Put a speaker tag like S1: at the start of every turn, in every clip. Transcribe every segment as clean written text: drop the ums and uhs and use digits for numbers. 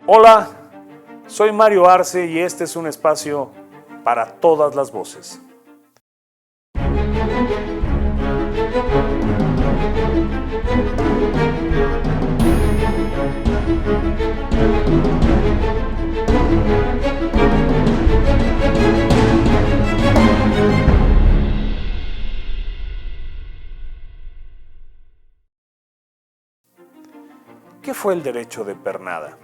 S1: Hola, soy Mario Arce y este es un espacio para todas las voces. ¿Qué fue el derecho de pernada?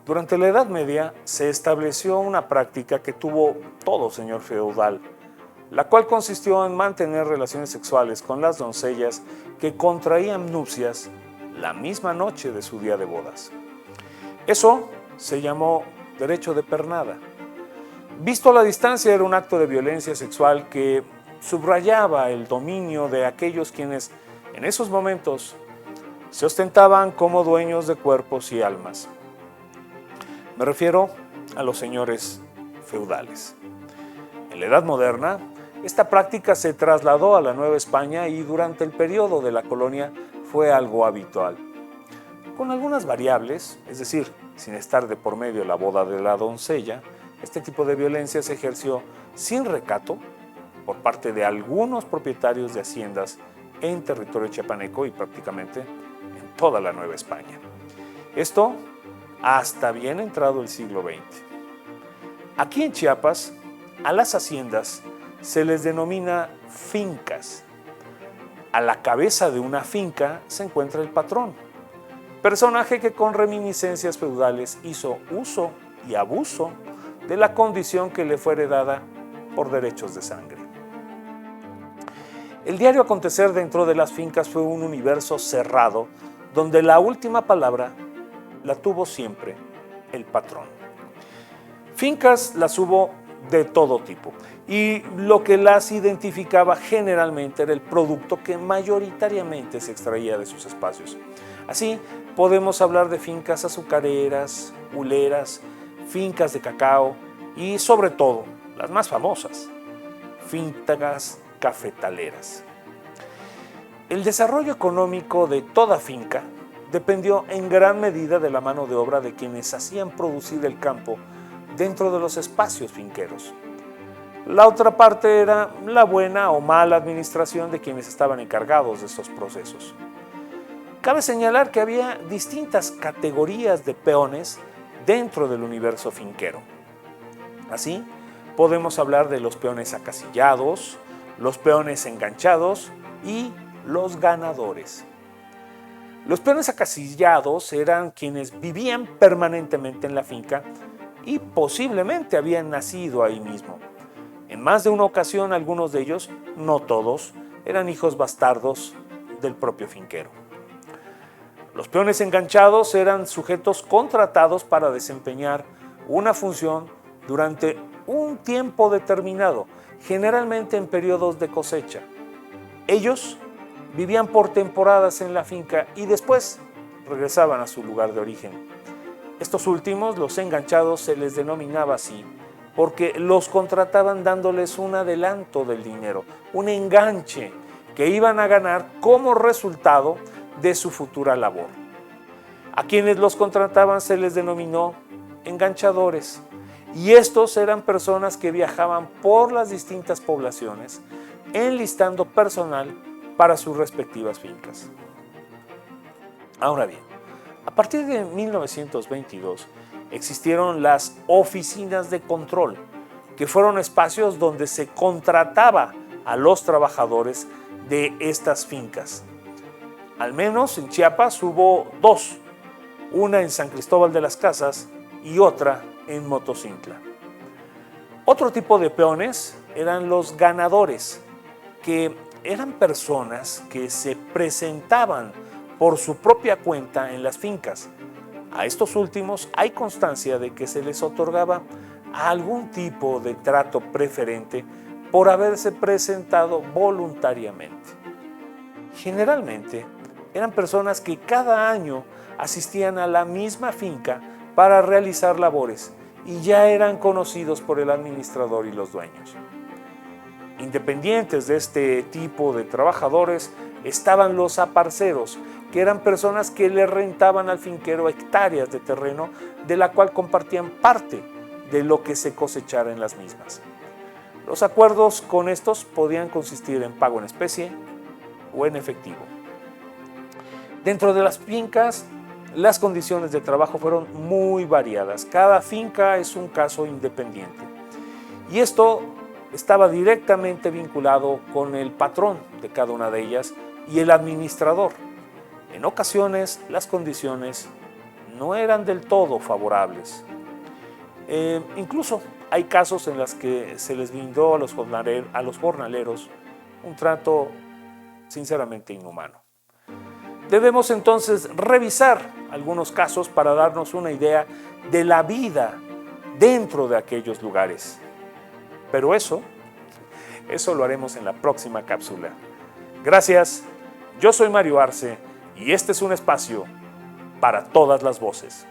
S1: Durante la Edad Media se estableció una práctica que tuvo todo señor feudal, la cual consistió en mantener relaciones sexuales con las doncellas que contraían nupcias la misma noche de su día de bodas. Eso se llamó derecho de pernada. Visto a la distancia, era un acto de violencia sexual que subrayaba el dominio de aquellos quienes en esos momentos se ostentaban como dueños de cuerpos y almas. Me refiero a los señores feudales. En la Edad Moderna, esta práctica se trasladó a la Nueva España y durante el periodo de la colonia fue algo habitual. Con algunas variables, es decir, sin estar de por medio la boda de la doncella, este tipo de violencia se ejerció sin recato por parte de algunos propietarios de haciendas en territorio chiapaneco y prácticamente en toda la Nueva España. Esto hasta bien entrado el siglo XX. Aquí en Chiapas, a las haciendas se les denomina fincas. A la cabeza de una finca se encuentra el patrón, personaje que con reminiscencias feudales hizo uso y abuso de la condición que le fue heredada por derechos de sangre. El diario acontecer dentro de las fincas fue un universo cerrado donde la última palabra la tuvo siempre el patrón. Fincas las hubo de todo tipo y lo que las identificaba generalmente era el producto que mayoritariamente se extraía de sus espacios. Así podemos hablar de fincas azucareras, huleras, fincas de cacao y sobre todo, las más famosas, fincas cafetaleras. El desarrollo económico de toda finca dependió en gran medida de la mano de obra de quienes hacían producir el campo dentro de los espacios finqueros. La otra parte era la buena o mala administración de quienes estaban encargados de estos procesos. Cabe señalar que había distintas categorías de peones dentro del universo finquero. Así, podemos hablar de los peones acasillados, los peones enganchados y los ganadores. Los peones acasillados eran quienes vivían permanentemente en la finca y posiblemente habían nacido ahí mismo. En más de una ocasión, algunos de ellos, no todos, eran hijos bastardos del propio finquero. Los peones enganchados eran sujetos contratados para desempeñar una función durante un tiempo determinado, generalmente en periodos de cosecha. Ellos vivían por temporadas en la finca y después regresaban a su lugar de origen. Estos últimos, los enganchados, se les denominaba así porque los contrataban dándoles un adelanto del dinero, un enganche que iban a ganar como resultado de su futura labor. A quienes los contrataban se les denominó enganchadores y estos eran personas que viajaban por las distintas poblaciones enlistando personal para sus respectivas fincas. Ahora bien, a partir de 1922 existieron las oficinas de control, que fueron espacios donde se contrataba a los trabajadores de estas fincas. Al menos en Chiapas hubo dos, una en San Cristóbal de las Casas y otra en Motocintla. Otro tipo de peones eran los ganadores, que eran personas que se presentaban por su propia cuenta en las fincas. A estos últimos hay constancia de que se les otorgaba algún tipo de trato preferente por haberse presentado voluntariamente. Generalmente eran personas que cada año asistían a la misma finca para realizar labores y ya eran conocidos por el administrador y los dueños. Independientes de este tipo de trabajadores estaban los aparceros, que eran personas que le rentaban al finquero hectáreas de terreno, de la cual compartían parte de lo que se cosechara en las mismas. Los acuerdos con estos podían consistir en pago en especie o en efectivo. Dentro de las fincas, las condiciones de trabajo fueron muy variadas. Cada finca es un caso independiente. Y esto estaba directamente vinculado con el patrón de cada una de ellas y el administrador. En ocasiones, las condiciones no eran del todo favorables. Incluso hay casos en los que se les brindó a los jornaleros un trato sinceramente inhumano. Debemos entonces revisar algunos casos para darnos una idea de la vida dentro de aquellos lugares. Pero eso lo haremos en la próxima cápsula. Gracias, yo soy Mario Arce y este es un espacio para todas las voces.